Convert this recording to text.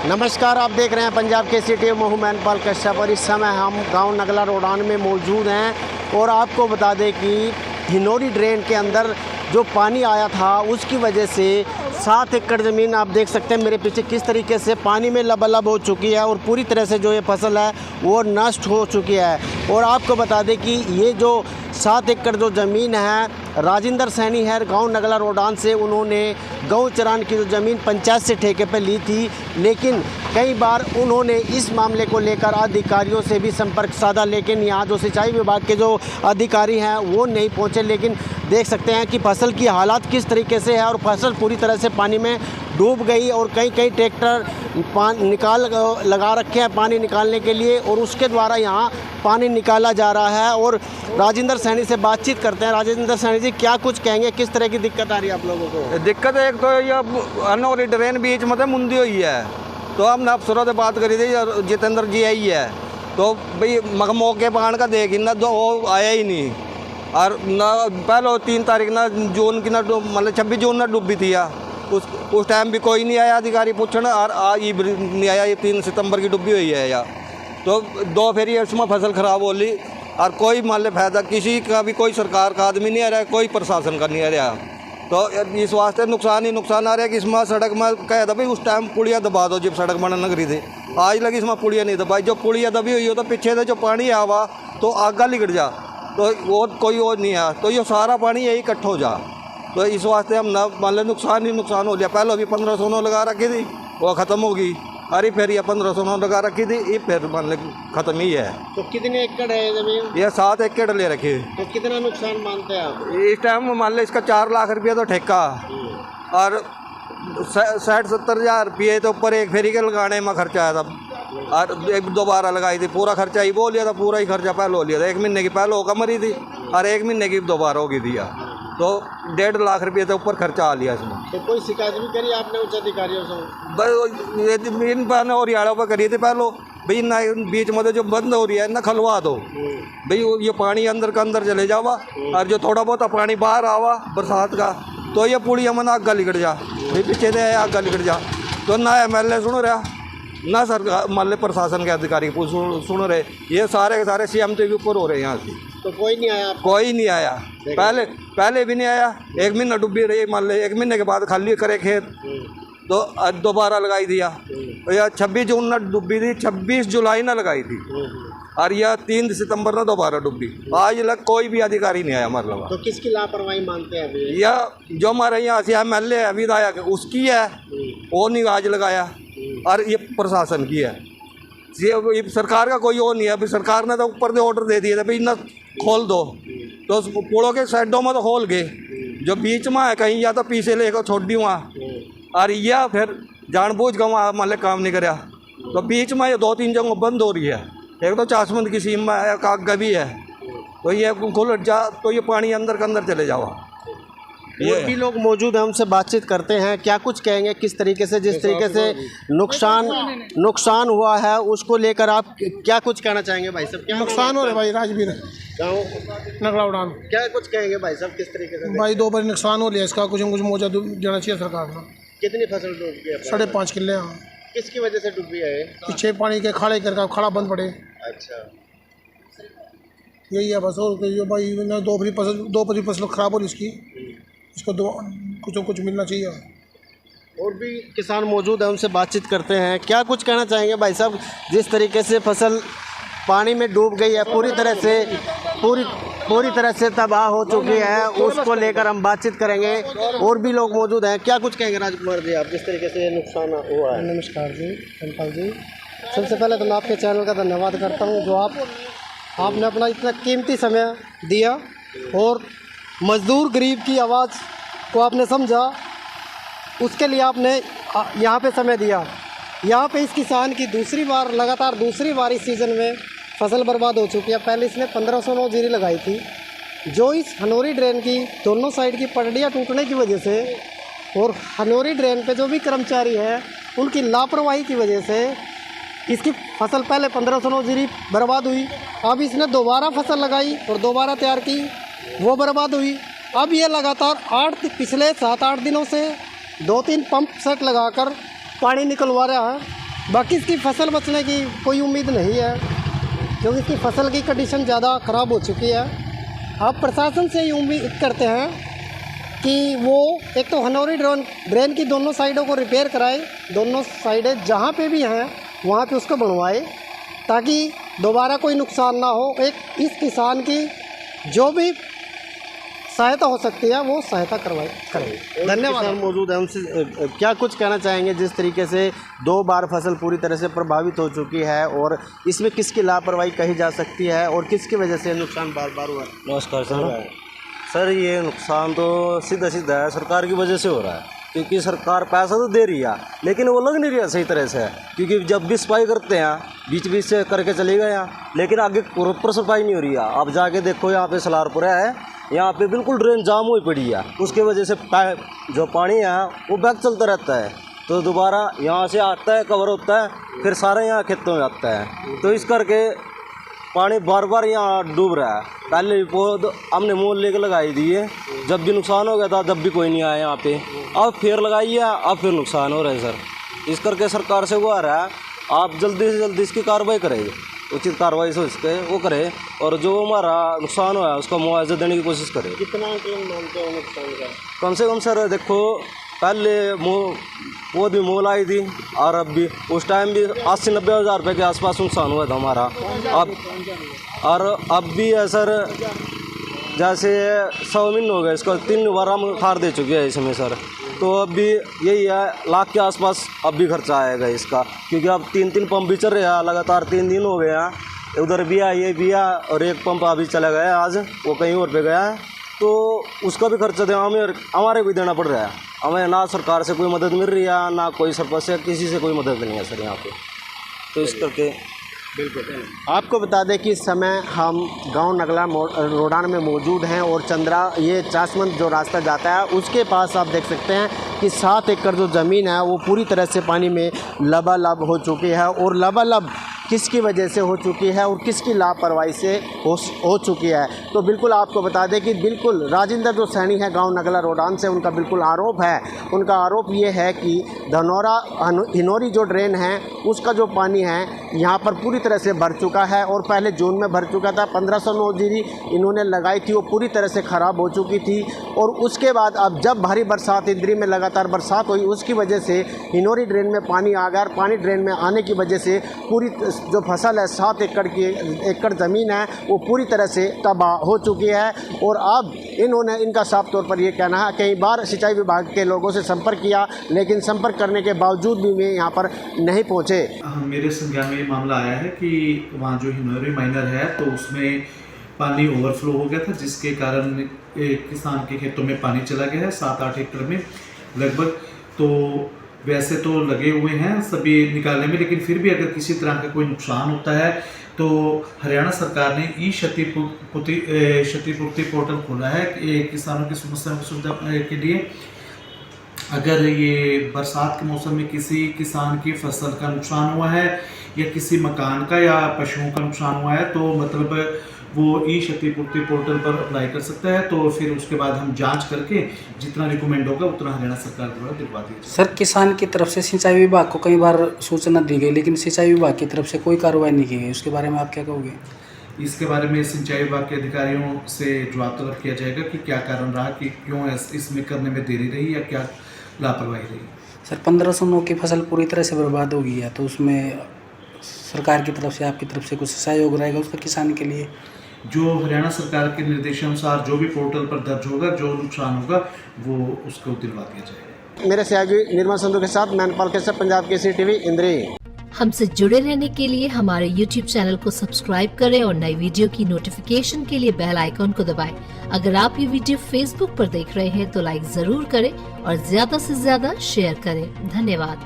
नमस्कार, आप देख रहे हैं पंजाब के सिटी महू मैनपाल कश्यप और इस समय हम गांव नगला रोडान में मौजूद हैं और आपको बता दें कि हिनोरी ड्रेन के अंदर जो पानी आया था उसकी वजह से 7 एकड़ ज़मीन आप देख सकते हैं मेरे पीछे किस तरीके से पानी में लबालब हो चुकी है और पूरी तरह से जो ये फसल है वो नष्ट हो चुकी है। और आपको बता दें कि ये जो 7 एकड़ जो ज़मीन है राजेंद्र सैनी है गांव नगला रोडान से, उन्होंने गौ चरान की जो ज़मीन पंचायत से ठेके पर ली थी, लेकिन कई बार उन्होंने इस मामले को लेकर अधिकारियों से भी संपर्क साधा, लेकिन यहाँ जो सिंचाई विभाग के जो अधिकारी हैं वो नहीं पहुँचे। लेकिन देख सकते हैं कि फसल की हालात किस तरीके से है और फसल पूरी तरह से पानी में डूब गई और कई ट्रैक्टर लगा रखे हैं पानी निकालने के लिए और उसके द्वारा यहाँ पानी निकाला जा रहा है। और राजेंद्र सैनी से बातचीत करते हैं। राजेंद्र सैनी जी, क्या कुछ कहेंगे, किस तरह की दिक्कत आ रही है आप लोगों को? दिक्कत एक तो ये हिनोरी ड्रेन बीच में मुंदी हुई है, तो हमने अफसरों से बात करी थी, जितेंद्र जी आई है, तो भाई मौके पान का देख ना तो वो आया ही नहीं। और ना पहले 3 तारीख ना जून की ना मतलब 26 जून ना डूबी थी या उस टाइम भी कोई नहीं आया अधिकारी पूछना, और आज ये नहीं आया। ये 3 सितंबर की डूबी हुई है या तो 2 फेरी इसमें फसल खराब हो ली और कोई मान ले फायदा किसी का भी, कोई सरकार का आदमी नहीं आ रहा है, कोई प्रशासन का नहीं आ रहा। तो इस वास्ते नुकसान ही नुकसान आ रहा है कि इसमें सड़क में कह था भाई उस टाइम पुड़िया दबा दो जब सड़क बनने लग रही थी, आज लगी इसमें पुड़िया नहीं दबाई। जो पुड़िया दबी हुई हो तो पीछे से जो पानी आवा तो आगा लिगड़ जा, तो वो कोई और नहीं है, तो ये सारा पानी यही इकट्ठा हो जा। तो इस वास्ते हम ना मान लो नुकसान ही नुकसान हो लिया। पहले अभी 1500 लगा रखी थी, वो ख़त्म होगी, अरे फिर ये 1500 लगा रखी थी, ये फिर मान लो ख़त्म ही है। तो कितने एकड़ है जमीन? ये 7 एकड़ ले रखी है। तो कितना नुकसान मानते हैं आप? इस टाइम मान लो इसका 4 लाख रुपया तो ठेका और 60-70 हज़ार रुपये तो ऊपर एक फेरी के लगाने में खर्चा आया था, और एक दोबारा लगाई थी, पूरा खर्चा ही बोल लिया था, पूरा ही खर्चा पहले हो लिया था। 1 महीने की पहले होकर मरी थी और 1 महीने की दोबारा होगी थी, तो 1.5 लाख रुपये से ऊपर खर्चा आ लिया इसमें। तो कोई शिकायत भी करी आपने उच्च अधिकारियों से? भाई इन पर और याड़ों पर करी थी पहले भाई ना, बीच में जो बंद हो रही है ना खलवा दो भाई, ये पानी अंदर का अंदर चले जावा और जो थोड़ा बहुत पानी बाहर आवा बरसात का तो ये पूरी अमन आग लिगड़ जा भाई, पीछे से आग लिगड़ जा। तो ना MLA सुन रहा ना सरकार मान प्रशासन के अधिकारी सुन रहे, ये सारे के सारे CM के ऊपर हो रहे हैं यहाँ से। तो कोई नहीं आया? कोई नहीं आया, पहले भी नहीं आया। 1 महीना डूबी रही, मान ले 1 महीने के बाद खाली करे खेत, तो दोबारा लगाई दिया। तो यह 26 जून ना डूबी थी, 26 जुलाई ना लगाई थी, और यह 3 सितंबर ना दोबारा डूबी। आज लग कोई भी अधिकारी नहीं आया मतलब। तो किसकी लापरवाही मानते हैं अभी? यह जो हमारे यहाँ से MLA अभी आया उसकी है, वो नहीं आज लगाया, और ये प्रशासन की है। ये सरकार का कोई और नहीं है। अभी सरकार ने तो ऊपर से ऑर्डर दे दिए थे भाई ना खोल दो, तो पुलों के साइडों में तो खोल गए, जो बीच में है कहीं या तो पीछे लेकर छोड़ दी वहाँ, और या फिर जानबूझ कर वहाँ मान काम नहीं कराया। तो बीच में ये 2-3 जगह बंद हो रही है, एक तो चासमंद की सीम में है, कागगा भी है, तो ये खुल जा तो ये पानी अंदर के अंदर चले जाओ। और भी लोग मौजूद हैं, हमसे बातचीत करते हैं। क्या कुछ कहेंगे, किस तरीके से जिस तरीके से नुकसान हुआ है उसको लेकर आप क्या कुछ कहना चाहेंगे भाई साहब? क्या नुकसान हो रहा है भाई? राजवीर गाँव नगला उड़ान, क्या कुछ कहेंगे भाई साहब, किस तरीके से? भाई 2 बार नुकसान हो लिया, इसका कुछ न कुछ मुआवजा देना चाहिए सरकार को। कितनी फसल डूब गई? 5.5 किले। हाँ, किसकी वजह से डूबी है? पीछे पानी के खाड़े करके खाड़ा बंद पड़े। अच्छा, यही है बस। और भाई 2 परी फसल खराब हो रही इसकी, इसको कुछ मिलना चाहिए। और भी किसान मौजूद हैं, उनसे बातचीत करते हैं। क्या कुछ कहना चाहेंगे भाई साहब, जिस तरीके से फसल पानी में डूब गई है, पूरी तरह से तबाह हो चुकी है, उसको लेकर हम बातचीत करेंगे। और भी लोग मौजूद हैं, क्या कुछ कहेंगे राजकुमार जी आप, जिस तरीके से नुकसान हुआ है? नमस्कार जी धनपाल जी, सबसे पहले तो मैं आपके चैनल का धन्यवाद करता हूं, जो आपने अपना इतना कीमती समय दिया और मज़दूर गरीब की आवाज़ को आपने समझा, उसके लिए आपने यहाँ पे समय दिया। यहाँ पे इस किसान की लगातार दूसरी बार इस सीज़न में फसल बर्बाद हो चुकी है। पहले इसने 1509 जीरी लगाई थी, जो इस हनोरी ड्रेन की दोनों साइड की पटड़ियाँ टूटने की वजह से और हनोरी ड्रेन पे जो भी कर्मचारी हैं उनकी लापरवाही की वजह से इसकी फसल पहले 1509 जीरी बर्बाद हुई। अब इसने दोबारा फसल लगाई और दोबारा तैयार की, वो बर्बाद हुई। अब ये लगातार पिछले 7-8 दिनों से 2-3 पंप सेट लगाकर पानी निकलवा रहा है। बाकी इसकी फसल बचने की कोई उम्मीद नहीं है, क्योंकि इसकी फसल की कंडीशन ज़्यादा ख़राब हो चुकी है। आप प्रशासन से ये उम्मीद करते हैं कि वो एक तो हनौरी ड्रेन की दोनों साइडों को रिपेयर कराए, दोनों साइडें जहाँ पे भी हैं वहाँ पे उसको बनवाए, ताकि दोबारा कोई नुकसान ना हो। एक इस किसान की जो भी सहायता हो सकती है वो सहायता करें। धन्यवाद। किसान मौजूद है, उनसे क्या कुछ कहना चाहेंगे? जिस तरीके से 2 बार फसल पूरी तरह से प्रभावित हो चुकी है, और इसमें किसकी लापरवाही कही जा सकती है और किसकी वजह से नुकसान बार बार हुआ? नमस्कार सर, ये नुकसान तो सीधा सीधा है सरकार की वजह से हो रहा है, क्योंकि सरकार पैसा तो दे रही है लेकिन वो लग नहीं रहा सही तरह से। क्योंकि जब भी सफाई करते हैं बीच बीच से करके चले गए हैं, लेकिन आगे प्रॉपर सफाई नहीं हो रही है। आप जाके देखो, यहाँ पे सलारपुरा है, यहाँ पे बिल्कुल ड्रेन जाम हुई पड़ी है, उसकी वजह से जो पानी है वो बैक चलता रहता है, तो दोबारा यहाँ से आता है, कवर होता है, फिर सारे यहाँ खेतों में आता है, तो इस करके पानी बार बार यहाँ डूब रहा है। पहले भी पौध हमने मोल लेकर लगाई दी है, जब भी नुकसान हो गया था जब भी कोई नहीं आया यहाँ पे, अब फिर लगाई है, अब फिर नुकसान हो रहा है सर। इस करके सरकार से वो आ रहा है, आप जल्दी से जल्दी इसकी कार्रवाई करें, उचित कार्रवाई से इसके वो करे, और जो हमारा नुकसान हुआ है उसका मुआवजा देने की कोशिश करें। कितना मानते हो नुकसान का? कम से कम सर देखो, पहले वो भी मोल आई थी, और अब भी उस टाइम भी 80-90 हज़ार रुपये के आसपास नुकसान हुआ था हमारा। अब भी है सर, जैसे 100 महीने हो गए इसका, 3 बार हम खार दे चुके हैं इसमें सर, तो अब भी यही है, लाख के आसपास अब भी खर्चा आएगा इसका, क्योंकि अब 3 पंप भी चल रहे हैं लगातार, 3 दिन हो गए हैं, उधर भी है ये भी है, और एक पंप अभी चला गया आज, वो कहीं और पे गया है, तो उसका भी खर्चा हमारे भी देना पड़ रहा है। हमें ना सरकार से कोई मदद मिल रही है, ना कोई सरपंच से किसी से कोई मदद नहीं है सर यहाँ पे, तो इस करके बिल्कुल। आपको बता दें कि इस समय हम गांव नगला रोडान में मौजूद हैं, और चंद्रा ये चासमंद जो रास्ता जाता है उसके पास आप देख सकते हैं कि 7 एकड़ जो ज़मीन है वो पूरी तरह से पानी में लबालब हो चुकी है, और लबालब किसकी वजह से हो चुकी है और किसकी लापरवाही से हो चुकी है। तो बिल्कुल आपको बता दें कि बिल्कुल राजेंद्र जो सैनी है गांव नगला रोडान से, उनका बिल्कुल आरोप है, उनका आरोप ये है कि धनौरा हिनौरी जो ड्रेन है उसका जो पानी है यहाँ पर पूरी तरह से भर चुका है, और पहले जून में भर चुका था। 1509 जीरी इन्होंने लगाई थी, वो पूरी तरह से ख़राब हो चुकी थी, और उसके बाद अब जब भारी बरसात इंद्री में लगातार बरसात हुई उसकी वजह से हिनौरी ड्रेन में पानी आ गया, और पानी ड्रेन में आने की वजह से पूरी जो फसल है 7 एकड़ ज़मीन है वो पूरी तरह से तबाह हो चुकी है। और अब इनका साफ तौर पर ये कहना है, कई बार सिंचाई विभाग के लोगों से संपर्क किया, लेकिन संपर्क करने के बावजूद भी वे यहाँ पर नहीं पहुँचे। मेरे संज्ञान में ये मामला आया है कि वहाँ जो हिनौरी माइनर है तो उसमें पानी ओवरफ्लो हो गया था, जिसके कारण किसान के खेतों में पानी चला गया है 7-8 एकड़ में लगभग। तो वैसे तो लगे हुए हैं सभी निकालने में, लेकिन फिर भी अगर किसी तरह का कोई नुकसान होता है तो हरियाणा सरकार ने ई क्षतिपूर्ति पोर्टल खोला है किसानों की समस्याओं की सुविधा के लिए। अगर ये बरसात के मौसम में किसी किसान की फसल का नुकसान हुआ है, या किसी मकान का या पशुओं का नुकसान हुआ है, तो मतलब वो ई क्षतिपूर्ति पोर्टल पर अप्लाई कर सकता है। तो फिर उसके बाद हम जांच करके जितना रिकमेंड होगा उतना हरियाणा सरकार द्वारा दिलवा दी। सर, किसान की तरफ से सिंचाई विभाग को कई बार सूचना दी गई, लेकिन सिंचाई विभाग की तरफ से कोई कार्रवाई नहीं की गई, उसके बारे में आप क्या कहोगे? इसके बारे में सिंचाई विभाग के अधिकारियों से जवाब तलब किया जाएगा कि क्या कारण रहा, कि क्यों इसमें करने में देरी रही या क्या लापरवाही रही। सर, 1509 की फसल पूरी तरह से बर्बाद हो गई है, तो उसमें सरकार की तरफ से आपकी तरफ से कुछ सहयोग रहेगा उसका किसान के लिए? जो हरियाणा सरकार के निर्देशानुसार जो भी पोर्टल पर दर्ज होगा, जो नुकसान होगा वो उसको दिलवा दिया जाएगा। मेरे सहयोगी निर्मल संधू के साथ मैनपाल केसर, पंजाब केसरी टीवी, इंद्री। हमसे जुड़े रहने के लिए हमारे YouTube चैनल को सब्सक्राइब करें और नई वीडियो की नोटिफिकेशन के लिए बेल आइकॉन को दबाएं। अगर आप ये वीडियो Facebook पर देख रहे हैं तो लाइक जरूर करें और ज्यादा से ज्यादा शेयर करें। धन्यवाद।